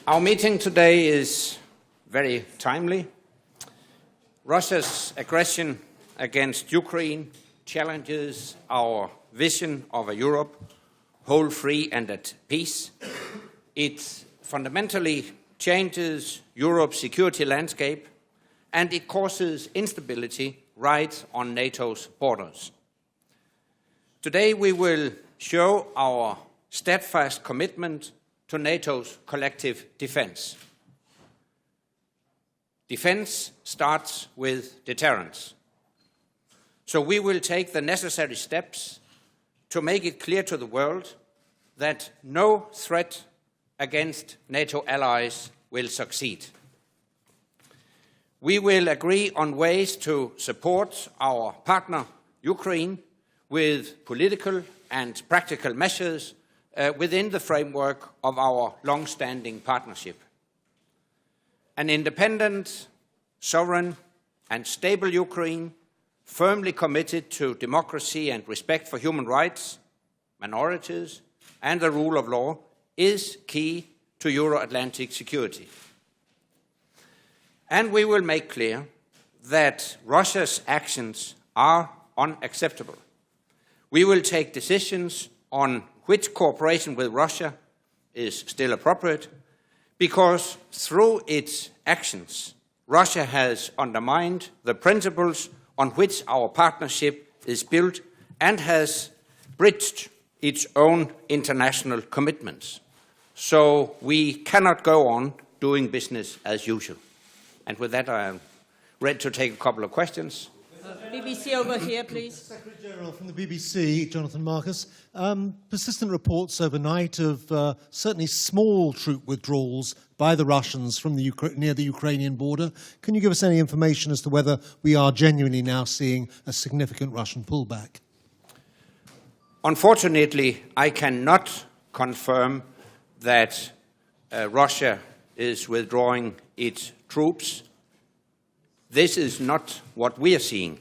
Our meeting today is very timely. Russia's aggression against Ukraine challenges our vision of a Europe whole, free and at peace. It fundamentally changes Europe's security landscape and it causes instability right on NATO's borders. Today we will show our steadfast commitment to NATO's collective defense. Defense starts with deterrence. So we will take the necessary steps to make it clear to the world that no threat against NATO allies will succeed. We will agree on ways to support our partner, Ukraine, with political and practical measures within the framework of our long-standing partnership. An independent, sovereign, and stable Ukraine, firmly committed to democracy and respect for human rights, minorities, and the rule of law, is key to Euro-Atlantic security. And we will make clear that Russia's actions are unacceptable. We will take decisions on which cooperation with Russia is still appropriate, because through its actions, Russia has undermined the principles on which our partnership is built and has breached its own international commitments. So we cannot go on doing business as usual. And with that, I am ready to take a couple of questions. BBC over here, please. Secretary General from the BBC, Jonathan Marcus. Persistent reports overnight of certainly small troop withdrawals by the Russians from near the Ukrainian border. Can you give us any information as to whether we are genuinely now seeing a significant Russian pullback? Unfortunately, I cannot confirm that Russia is withdrawing its troops. This is not what we are seeing.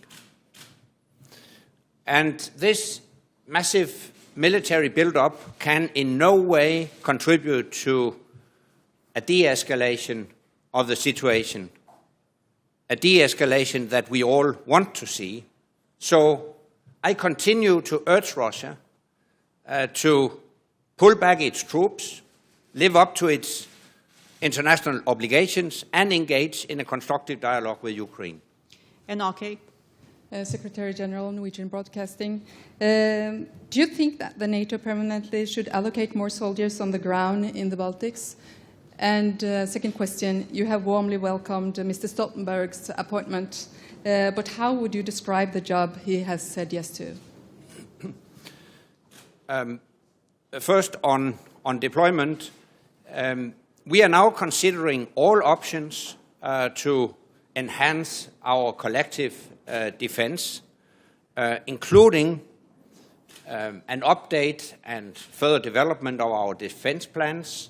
And this massive military buildup can in no way contribute to a de-escalation of the situation, a de-escalation that we all want to see. So I continue to urge Russia to pull back its troops, live up to its international obligations, and engage in a constructive dialogue with Ukraine. NRK. Secretary General, Norwegian Broadcasting. Do you think that the NATO permanently should allocate more soldiers on the ground in the Baltics? And second question, you have warmly welcomed Mr. Stoltenberg's appointment, but how would you describe the job he has said yes to? First, on deployment, we are now considering all options to enhance our collective defense, including an update and further development of our defense plans,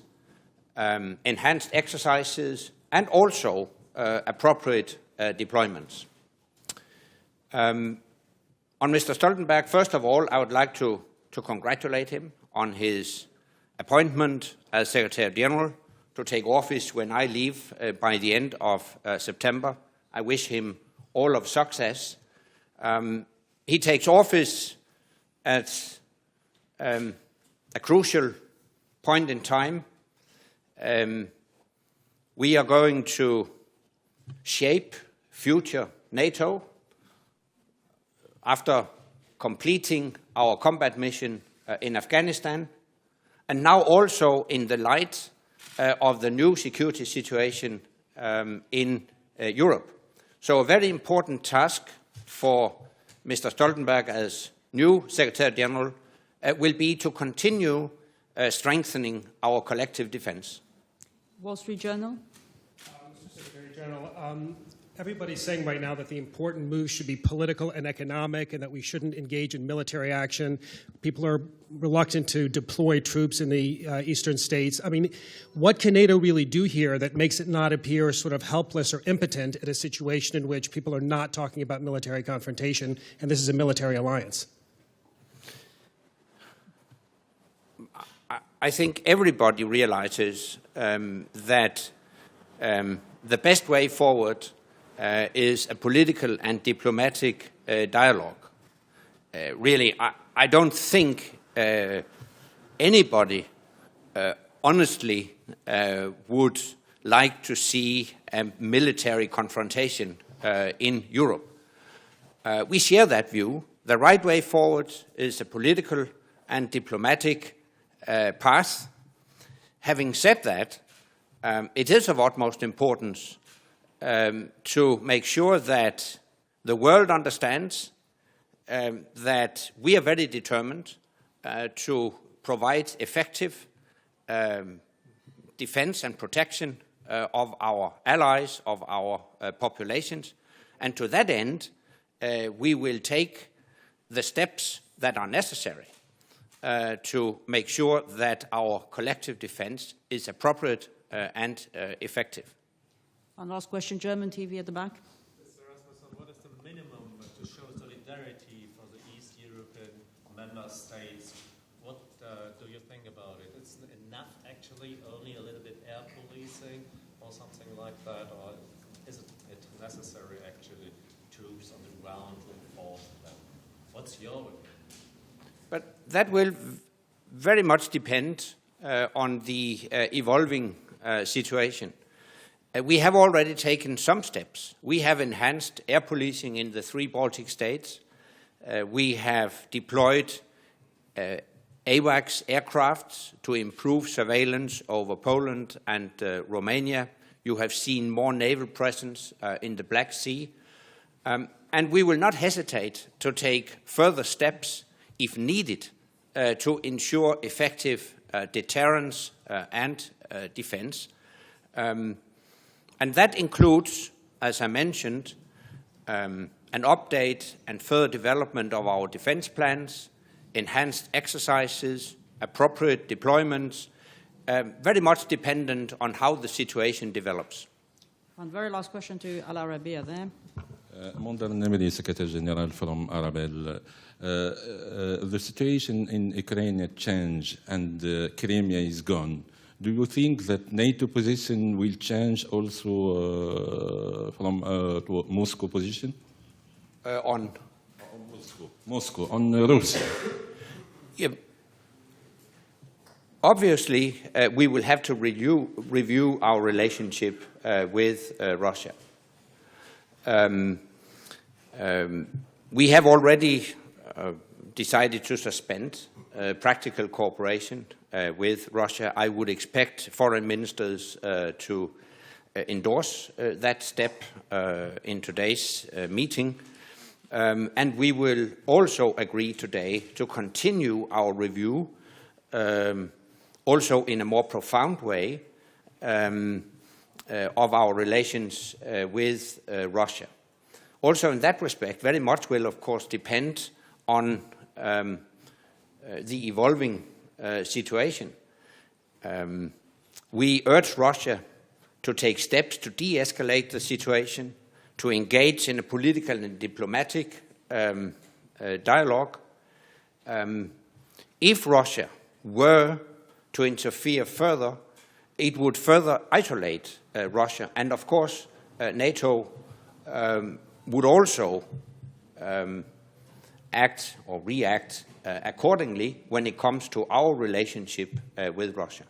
enhanced exercises, and also appropriate deployments. On Mr. Stoltenberg, first of all, I would like to congratulate him on his appointment as Secretary General to take office when I leave by the end of September. I wish him all of success. He takes office at a crucial point in time. We are going to shape future NATO after completing our combat mission in Afghanistan, and now also in the light of the new security situation in Europe. So a very important task for Mr. Stoltenberg as new Secretary General will be to continue strengthening our collective defense. Wall Street Journal. Mr. Secretary General, everybody's saying right now that the important move should be political and economic and that we shouldn't engage in military action. People are reluctant to deploy troops in the eastern states. I mean, what can NATO really do here that makes it not appear sort of helpless or impotent in a situation in which people are not talking about military confrontation and this is a military alliance? I think everybody realizes that the best way forward is a political and diplomatic dialogue. Really, I don't think anybody honestly would like to see a military confrontation in Europe. We share that view. The right way forward is a political and diplomatic path. Having said that, it is of utmost importance to make sure that the world understands that we are very determined to provide effective defense and protection of our allies, of our populations. And to that end, we will take the steps that are necessary to make sure that our collective defense is appropriate and effective. One last question, German TV at the back. Mr. Rasmussen, what is the minimum to show solidarity for the East European member states? What do you think about it? Is it enough actually, only a little bit air policing or something like that? Or is it necessary actually troops on the ground to enforce them? What's your opinion? But that will very much depend on the evolving situation. We have already taken some steps. We have enhanced air policing in the 3 Baltic states. We have deployed AWACS aircrafts to improve surveillance over Poland and Romania. You have seen more naval presence in the Black Sea. And we will not hesitate to take further steps, if needed, to ensure effective deterrence and defense. And that includes, as I mentioned, an update and further development of our defense plans, enhanced exercises, appropriate deployments, very much dependent on how the situation develops. One very last question to Al Arabiya there. Mondar Nemiri, Secretary General from Arabel. The situation in Ukraine changed and Crimea is gone. Do you think that NATO position will change also from to Moscow position? On Moscow, on Russia. Yeah. Obviously, we will have to review our relationship with Russia. We have already decided to suspend practical cooperation with Russia. I would expect foreign ministers to endorse that step in today's meeting. And we will also agree today to continue our review, also in a more profound way, of our relations with Russia. Also in that respect, very much will, of course, depend on the evolving situation. We urge Russia to take steps to de-escalate the situation, to engage in a political and diplomatic dialogue. If Russia were to interfere further, it would further isolate Russia. And of course, NATO would also act or react accordingly when it comes to our relationship with Russia.